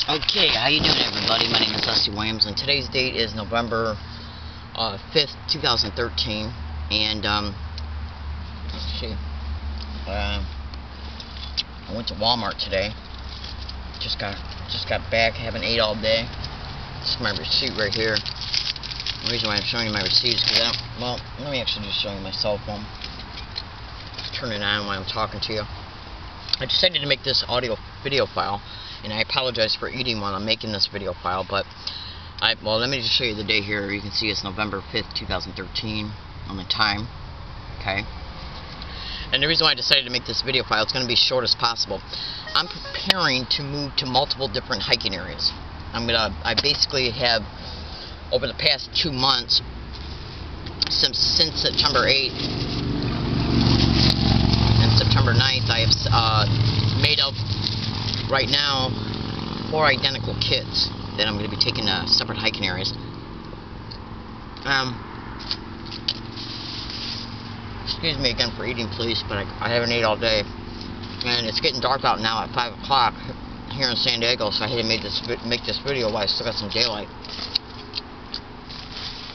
Okay, how you doing, everybody? My name is Leslie Williams, and today's date is November 5th, 2013. And let's see. I went to Walmart today. Just got back. Haven't ate all day. This is my receipt right here. The reason why I'm showing you my receipt is because well, let me actually just show you my cell phone. Just turn it on while I'm talking to you. I decided to make this audio video file, and I apologize for eating while I'm making this video file, but well, let me just show you the day here. You can see it's November 5th, 2013 on the time, okay? And the reason why I decided to make this video file, it's going to be short as possible. I'm preparing to move to multiple different hiking areas. I basically have, over the past 2 months, since September 8th, September 9th, I have made up right now 4 identical kits that I'm going to be taking to separate hiking areas. Excuse me again for eating, please, but I haven't ate all day, and it's getting dark out now at 5 o'clock here in San Diego, so I had to make this video while I still got some daylight.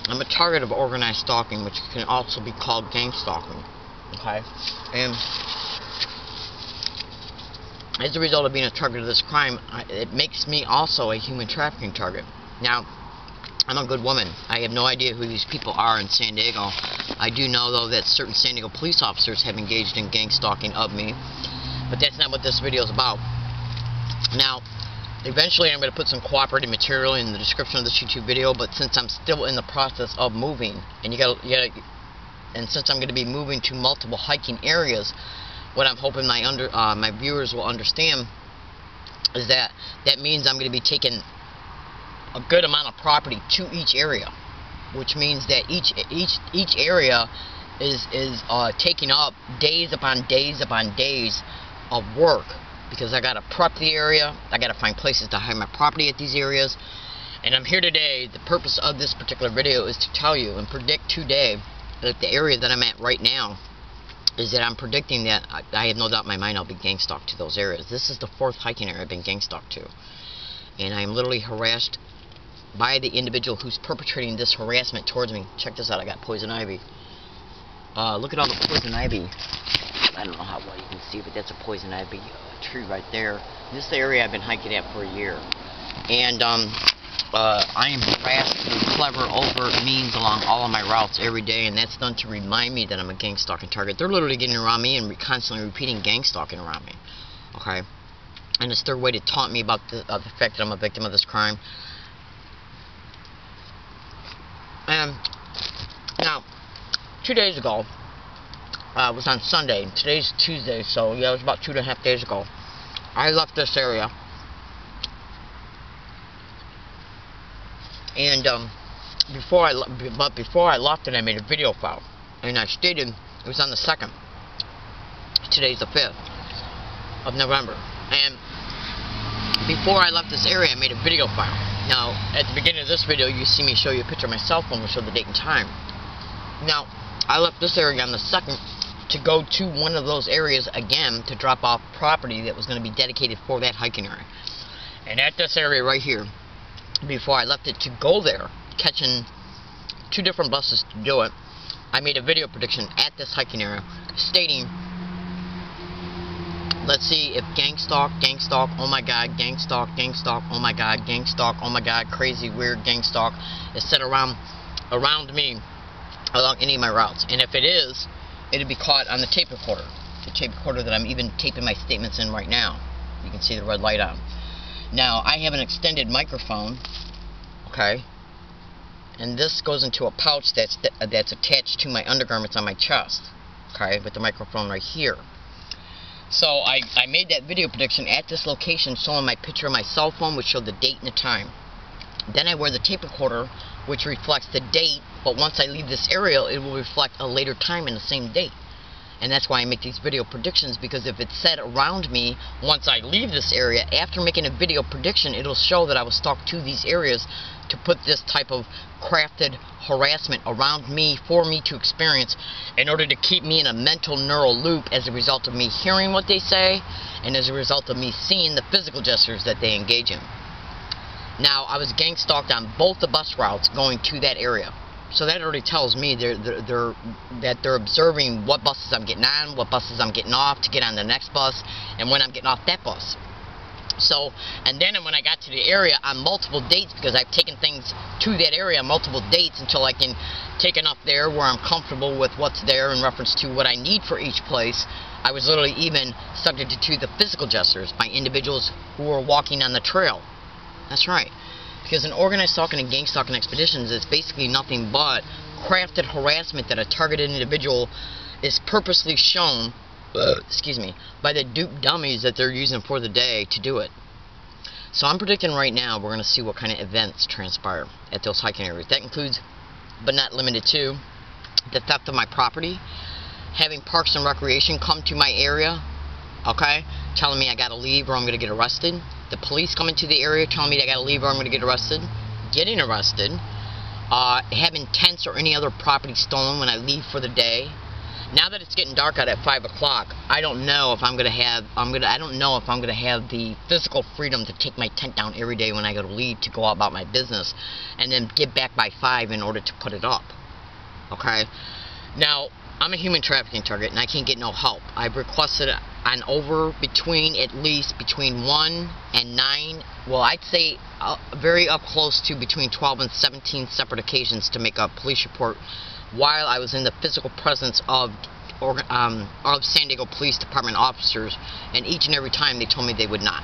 I'm a target of organized stalking, which can also be called gang stalking. Okay, and as a result of being a target of this crime, it makes me also a human trafficking target. Now, I'm a good woman. I have no idea who these people are in San Diego. I do know, though, that certain San Diego police officers have engaged in gang stalking of me, but that's not what this video is about. Now, eventually I'm going to put some cooperating material in the description of this YouTube video, but since I'm still in the process of moving, and and since I'm going to be moving to multiple hiking areas, what I'm hoping my viewers will understand is that means I'm going to be taking a good amount of property to each area, which means that each area is taking up days upon days upon days of work, because I got to prep the area, I got to find places to hide my property at these areas, and I'm here today. The purpose of this particular video is to tell you and predict today that the area that I'm at right now is that I'm predicting that I have no doubt in my mind I'll be gang stalked to those areas. This is the 4th hiking area I've been gang stalked to, and I am literally harassed by the individual who's perpetrating this harassment towards me. Check this out. I got poison ivy. Look at all the poison ivy. I don't know how well you can see, but that's a poison ivy tree right there. This is the area I've been hiking at for a year, and I am harassed through clever, overt means along all of my routes every day, and that's done to remind me that I'm a gang stalking target. They're literally getting around me and constantly repeating gang stalking around me. Okay? And it's their way to taunt me about the fact that I'm a victim of this crime. And now, 2 days ago, it was on Sunday. Today's Tuesday, so yeah, it was about 2.5 days ago. I left this area. And before I left, and I made a video file, and I stated it was on the 2nd. Today's the 5th of November, and before I left this area, I made a video file. Now, at the beginning of this video, you see me show you a picture of my cell phone, which show the date and time. Now, I left this area on the 2nd to go to one of those areas again to drop off property that was going to be dedicated for that hiking area. And at this area right here, before I left it to go there, catching 2 different buses to do it, I made a video prediction at this hiking area stating, let's see if gang stalk, oh my god, gang stalk, oh my god, gang stalk, oh my god, crazy, weird gang stalk is set around me along any of my routes. And if it is, it'll be caught on the tape recorder. The tape recorder that I'm even taping my statements in right now. You can see the red light on. Now, I have an extended microphone, okay, and this goes into a pouch that's attached to my undergarments on my chest, okay, with the microphone right here. So I made that video prediction at this location, showing my picture of my cell phone, which showed the date and the time. Then I wear the tape recorder, which reflects the date, but once I leave this area, it will reflect a later time in the same date. And that's why I make these video predictions, because if it's set around me once I leave this area, after making a video prediction, it'll show that I was stalked to these areas to put this type of crafted harassment around me for me to experience, in order to keep me in a mental neural loop as a result of me hearing what they say and as a result of me seeing the physical gestures that they engage in. Now, I was gang stalked on both the bus routes going to that area. So that already tells me that they're observing what buses I'm getting on, what buses I'm getting off to get on the next bus, and when I'm getting off that bus. So, and then when I got to the area on multiple dates, because I've taken things to that area on multiple dates until I can take enough there where I'm comfortable with what's there in reference to what I need for each place, I was literally even subjected to the physical gestures by individuals who were walking on the trail. That's right. Because in organized stalking and gang stalking expeditions, it's basically nothing but crafted harassment that a targeted individual is purposely shown excuse me, by the dupe dummies that they're using for the day to do it. So I'm predicting right now we're going to see what kind of events transpire at those hiking areas. That includes, but not limited to, the theft of my property, having Parks and Recreation come to my area, okay, telling me I got to leave or I'm going to get arrested, the police coming to the area telling me I got to leave or I'm going to get arrested, getting arrested, having tents or any other property stolen when I leave for the day. Now that it's getting dark out at 5 o'clock, I don't know if I'm gonna have the physical freedom to take my tent down every day when I go to leave to go about my business, and then get back by 5 in order to put it up. Okay. Now I'm a human trafficking target, and I can't get no help. I've requested at least between 1 and 9. Well, I'd say very up close to between 12 and 17 separate occasions to make a police report while I was in the physical presence of San Diego Police Department officers, and each and every time they told me they would not.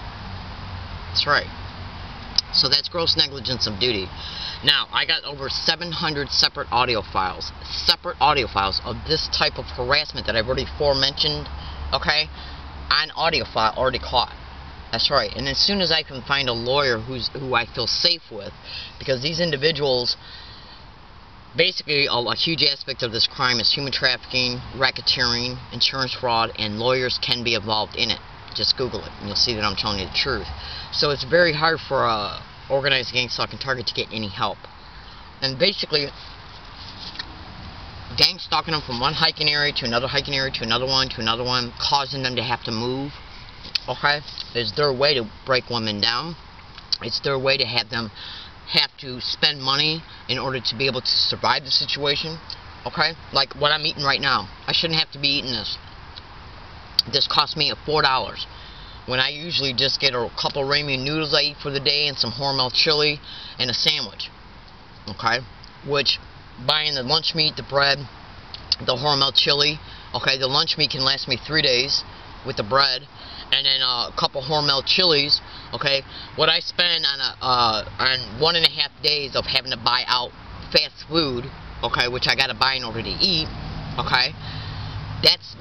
That's right. So that's gross negligence of duty. Now, I got over 700 separate audio files of this type of harassment that I've already forementioned, okay, on audio file already caught. That's right. And as soon as I can find a lawyer who I feel safe with, because these individuals, basically, a huge aspect of this crime is human trafficking, racketeering, insurance fraud, and lawyers can be involved in it. Just Google it, and you'll see that I'm telling you the truth. So it's very hard for a organized gang stalking target to get any help. And basically, gang stalking them from one hiking area to another hiking area to another one, causing them to have to move, okay, is their way to break women down. It's their way to have them have to spend money in order to be able to survive the situation, okay? Like what I'm eating right now. I shouldn't have to be eating this. This cost me $4 when I usually just get a couple of ramen noodles I eat for the day and some Hormel chili and a sandwich, okay? Which, buying the lunch meat, the bread, the Hormel chili, okay, the lunch meat can last me 3 days with the bread, and then a couple Hormel chilies, okay? What I spend on 1.5 days of having to buy out fast food, okay, which I gotta buy in order to eat, okay?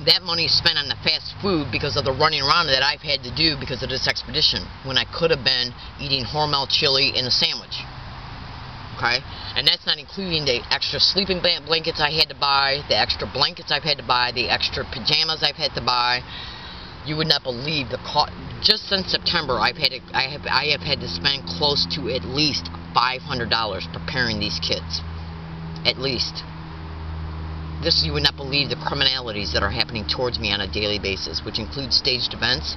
That money is spent on the fast food because of the running around that I've had to do because of this expedition, when I could have been eating Hormel chili and a sandwich, okay? And that's not including the extra sleeping blankets I had to buy, the extra blankets I've had to buy, the extra pajamas I've had to buy. You would not believe the cost. Just since September, I have had to spend close to at least $500 preparing these kids. At least. This, you would not believe the criminalities that are happening towards me on a daily basis, which includes staged events,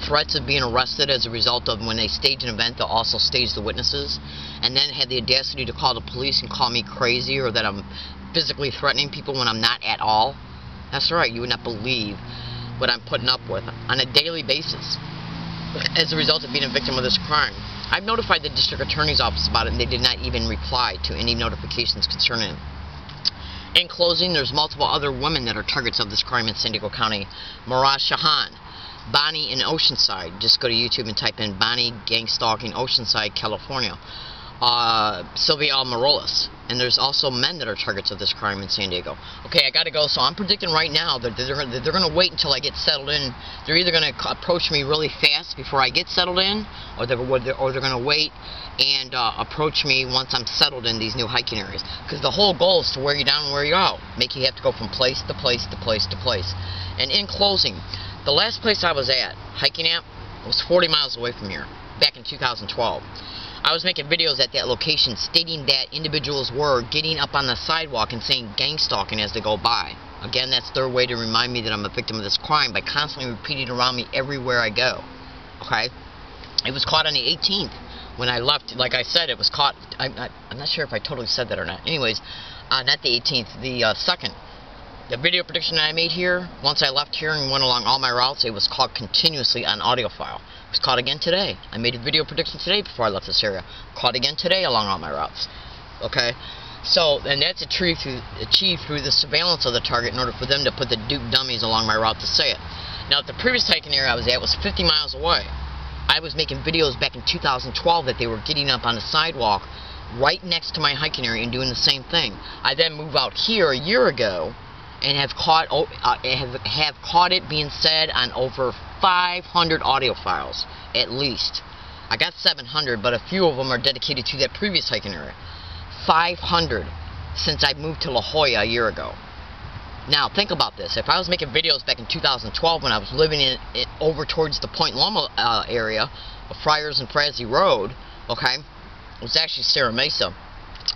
threats of being arrested as a result of when they stage an event, they'll also stage the witnesses, and then have the audacity to call the police and call me crazy or that I'm physically threatening people when I'm not at all. That's right, you would not believe what I'm putting up with on a daily basis as a result of being a victim of this crime. I've notified the district attorney's office about it, and they did not even reply to any notifications concerning it. In closing, there's multiple other women that are targets of this crime in San Diego County. Miraj Shahan, Bonnie in Oceanside. Just go to YouTube and type in Bonnie gang stalking Oceanside, California. Sylvia Almarolas. And there's also men that are targets of this crime in San Diego. Okay, I gotta go, so I'm predicting right now that they're gonna wait until I get settled in. They're either gonna approach me really fast before I get settled in, or they're gonna wait and approach me once I'm settled in these new hiking areas. Because the whole goal is to wear you down and wear you out. Make you have to go from place to place to place to place. And in closing, the last place I was at, hiking at, was 40 miles away from here, back in 2012. I was making videos at that location stating that individuals were getting up on the sidewalk and saying gang stalking as they go by. Again, that's their way to remind me that I'm a victim of this crime by constantly repeating around me everywhere I go. Okay? It was caught on the 18th when I left, like I said, it was caught. I'm not sure if I totally said that or not. Anyways, not the 18th, the 2nd. The video prediction that I made here, once I left here and went along all my routes, it was caught continuously on audio file. It was caught again today. I made a video prediction today before I left this area. Caught again today along all my routes. Okay? So, and that's achieved through the surveillance of the target in order for them to put the Duke dummies along my route to say it. Now, the previous hiking area I was at was 50 miles away. I was making videos back in 2012 that they were getting up on the sidewalk right next to my hiking area and doing the same thing. I then moved out here a year ago and have caught it being said on over 500 audio files, at least. I got 700, but a few of them are dedicated to that previous hiking area. 500 since I moved to La Jolla a year ago. Now, think about this. If I was making videos back in 2012 when I was living in over towards the Point Loma area of Friars and Frazee Road, okay, it was actually Sierra Mesa.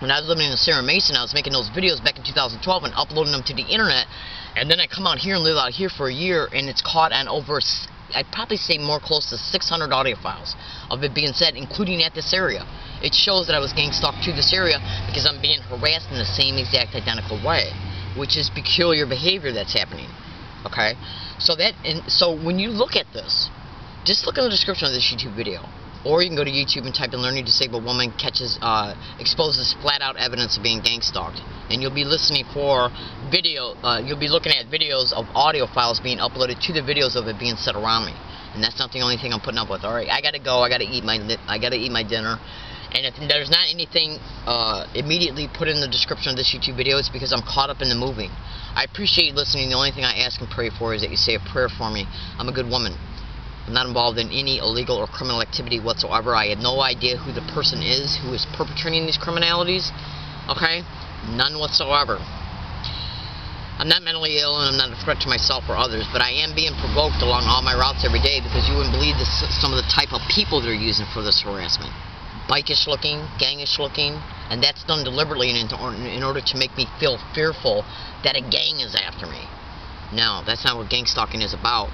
When I was living in Sierra Mesa, I was making those videos back in 2012 and uploading them to the internet, and then I come out here and live out here for a year, and it's caught on over, I'd probably say more close to 600 audio files of it being said, including at this area. It shows that I was gang stalked to this area because I'm being harassed in the same exact identical way, which is peculiar behavior that's happening. Okay? So when you look at this, just look in the description of this YouTube video. Or you can go to YouTube and type in "Learning Disabled Woman exposes flat-out evidence of being gang stalked," and you'll be listening for you'll be looking at videos of audio files being uploaded to the videos of it being said around me. And that's not the only thing I'm putting up with. All right, I gotta go. I gotta eat my dinner. And if there's not anything immediately put in the description of this YouTube video, it's because I'm caught up in the moving. I appreciate you listening. The only thing I ask and pray for is that you say a prayer for me. I'm a good woman. I'm not involved in any illegal or criminal activity whatsoever. I have no idea who the person is who is perpetrating these criminalities. Okay? None whatsoever. I'm not mentally ill and I'm not a threat to myself or others, but I am being provoked along all my routes every day because you wouldn't believe some of the type of people they're using for this harassment. Bikish looking, gangish looking, and that's done deliberately in order to make me feel fearful that a gang is after me. No, that's not what gang stalking is about.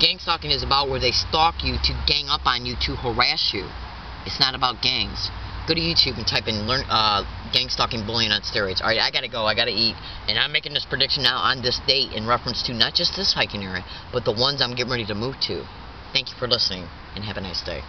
Gang stalking is about where they stalk you to gang up on you to harass you. It's not about gangs. Go to YouTube and type in gang stalking bullying on steroids. Alright, I gotta go, I gotta eat. And I'm making this prediction now on this date in reference to not just this hiking area, but the ones I'm getting ready to move to. Thank you for listening, and have a nice day.